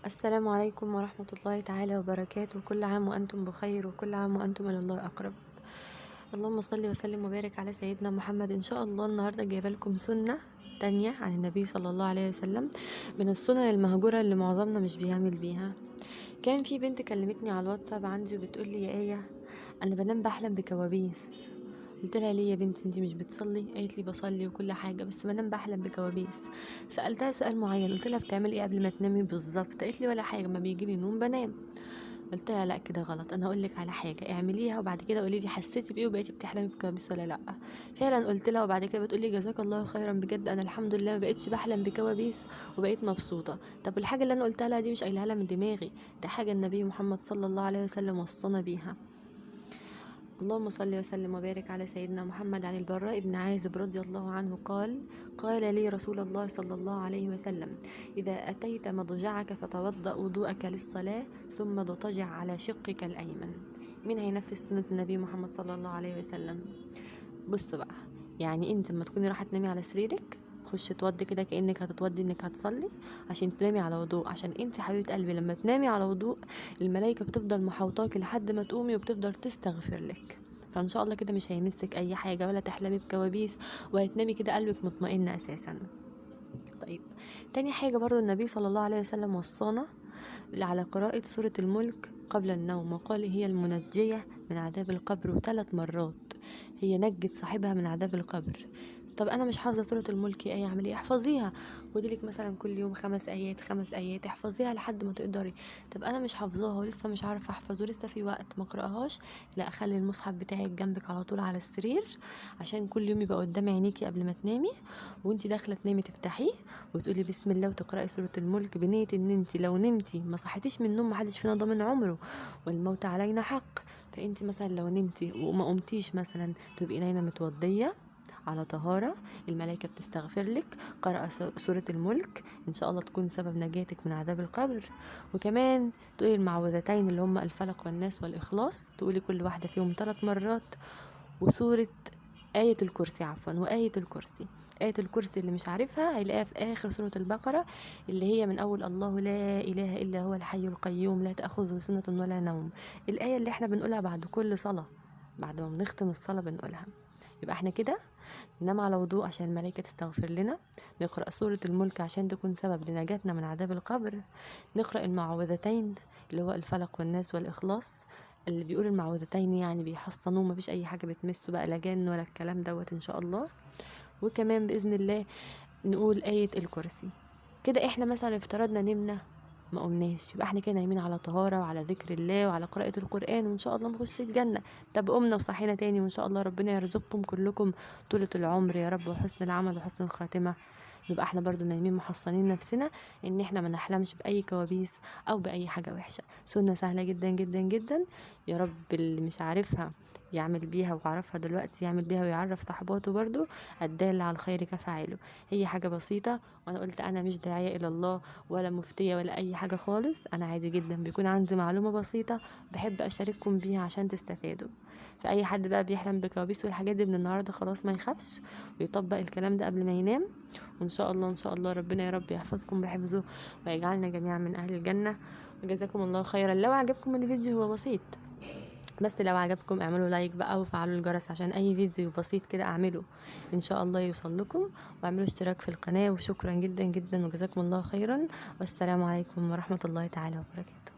السلام عليكم ورحمة الله تعالى وبركاته. كل عام وأنتم بخير، وكل عام وأنتم إلى الله أقرب. اللهم صل وسلم وبارك على سيدنا محمد. إن شاء الله النهاردة جايبة لكم سنة تانية عن النبي صلى الله عليه وسلم، من السنن المهجورة اللي معظمنا مش بيعمل بيها. كان في بنت كلمتني على الواتساب عندي وبتقول لي: يا آية، أنا بنام بحلم بكوابيس. قلت لها: ليه يا بنتي، انتي مش بتصلي؟ قالت لي: بصلي وكل حاجه، بس بنام بحلم بكوابيس. سالتها سؤال معين، قلت لها: بتعملي ايه قبل ما تنامي بالظبط؟ قالت لي: ولا حاجه، ما بيجي لي نوم بنام. قلت لها: لا، كده غلط. انا هقول لك على حاجه اعمليها وبعد كده قولي لي حسيتي بايه وبقيتي بتحلمي بكوابيس ولا لا. فعلا قلت لها، وبعد كده بتقول لي: جزاك الله خيرا، بجد انا الحمد لله ما بقيتش بحلم بكوابيس وبقيت مبسوطه. طب الحاجه اللي انا قلتها لها دي مش قايلها لها من دماغي، ده حاجه النبي محمد صلى الله عليه وسلم وصانا بيها. اللهم صل وسلم وبارك على سيدنا محمد. عن البراء بن عازب رضي الله عنه قال لي رسول الله صلى الله عليه وسلم: إذا أتيت مضجعك فتوضأ وضوءك للصلاة، ثم اضطجع على شقك الأيمن. مين هينفذ سنة النبي محمد صلى الله عليه وسلم؟ بص بقى، يعني انت لما تكوني رايحه تنامي على سريرك، خش اتوضي كده كأنك هتتوضي انك هتصلي، عشان تنامي على وضوء. عشان انت حبيبه قلبي لما تنامي على وضوء، الملائكه بتفضل محوطاكي لحد ما تقومي وبتفضل تستغفر لك. فان شاء الله كده مش هيمسك اي حاجه ولا تحلمي بكوابيس، وهتنامي كده قلبك مطمئن اساسا. طيب، تاني حاجه برضو النبي صلى الله عليه وسلم وصانا على قراءة سورة الملك قبل النوم، وقال: هي المنجية من عذاب القبر، وثلاث مرات هي نجت صاحبها من عذاب القبر. طب انا مش حافظه سوره الملك، ايه اعمل ايه؟ احفظيها، خدي لك مثلا كل يوم 5 ايات 5 ايات، احفظيها لحد ما تقدري. طب انا مش حافظاها ولسه مش عارفه احفظ ولسه في وقت ما اقراهاش، لا، خلي المصحف بتاعك جنبك على طول على السرير، عشان كل يوم يبقى قدام عينيكي قبل ما تنامي، وانتي داخله تنامي تفتحيه وتقولي بسم الله وتقراي سوره الملك، بنيه ان انت لو نمتي ما صحيتيش من النوم، محدش فينا ضامن عمره، والموت علينا حق. فانت مثلا لو نمتي وما قمتيش، مثلا تبقي نايمه متوضيه على طهارة، الملائكة بتستغفر لك، قرأ سورة الملك، إن شاء الله تكون سبب نجاتك من عذاب القبر. وكمان تقولي المعوذتين اللي هم الفلق والناس والإخلاص، تقولي كل واحدة فيهم 3 مرات. وسورة آية الكرسي، عفوا، وآية الكرسي. آية الكرسي اللي مش عارفها هيلاقيها في آخر سورة البقرة، اللي هي من أول: الله لا إله إلا هو الحي القيوم لا تأخذه سنة ولا نوم. الآية اللي احنا بنقولها بعد كل صلاة، بعد ما بنختم الصلاة بنقولها. يبقى احنا كده ننام على وضوء عشان الملائكة تستغفر لنا، نقرأ سورة الملك عشان تكون سبب لنجاتنا من عذاب القبر، نقرأ المعوذتين اللي هو الفلق والناس والإخلاص. اللي بيقول المعوذتين يعني بيحصنوه، مفيش أي حاجة بتمسه بقى، لا جن ولا الكلام دوت إن شاء الله. وكمان بإذن الله نقول آية الكرسي. كده احنا مثلا افترضنا نمنا ما قمناش، يبقى احنا كده نايمين على طهارة وعلى ذكر الله وعلى قراءة القرآن، وان شاء الله نخش الجنة. طب قمنا وصحينا تاني، وان شاء الله ربنا يرزقكم كلكم طولة العمر يا رب، وحسن العمل وحسن الخاتمة. يبقى احنا برضو نايمين محصنين نفسنا ان احنا ما نحلمش باي كوابيس او باي حاجة وحشة. سنة سهلة جدا جدا جدا، يا رب اللي مش عارفها يعمل بيها، وعرفها دلوقتي يعمل بيها ويعرف صحباته برضو. الدال على الخير كفاعله. هي حاجة بسيطة، وانا قلت انا مش داعية الى الله ولا مفتية ولا اي حاجة خالص، انا عادي جدا بيكون عندي معلومة بسيطة بحب اشارككم بيها عشان تستفادوا. فاي حد بقى بيحلم بكوابيس والحاجات دي، من النهاردة خلاص ما يخافش ويطبق الكلام ده قبل ما ينام. وان شاء الله ان شاء الله ربنا يا رب يحفظكم بحفظه، ويجعلنا جميعا من اهل الجنة. وجزاكم الله خيرا. لو عجبكم الفيديو، هو بسيط، بس لو عجبكم اعملوا لايك بقى وفعلوا الجرس عشان اي فيديو بسيط كده اعمله ان شاء الله يوصل لكم، واعملوا اشتراك في القناة. وشكرا جدا جدا وجزاكم الله خيرا، والسلام عليكم ورحمة الله تعالى وبركاته.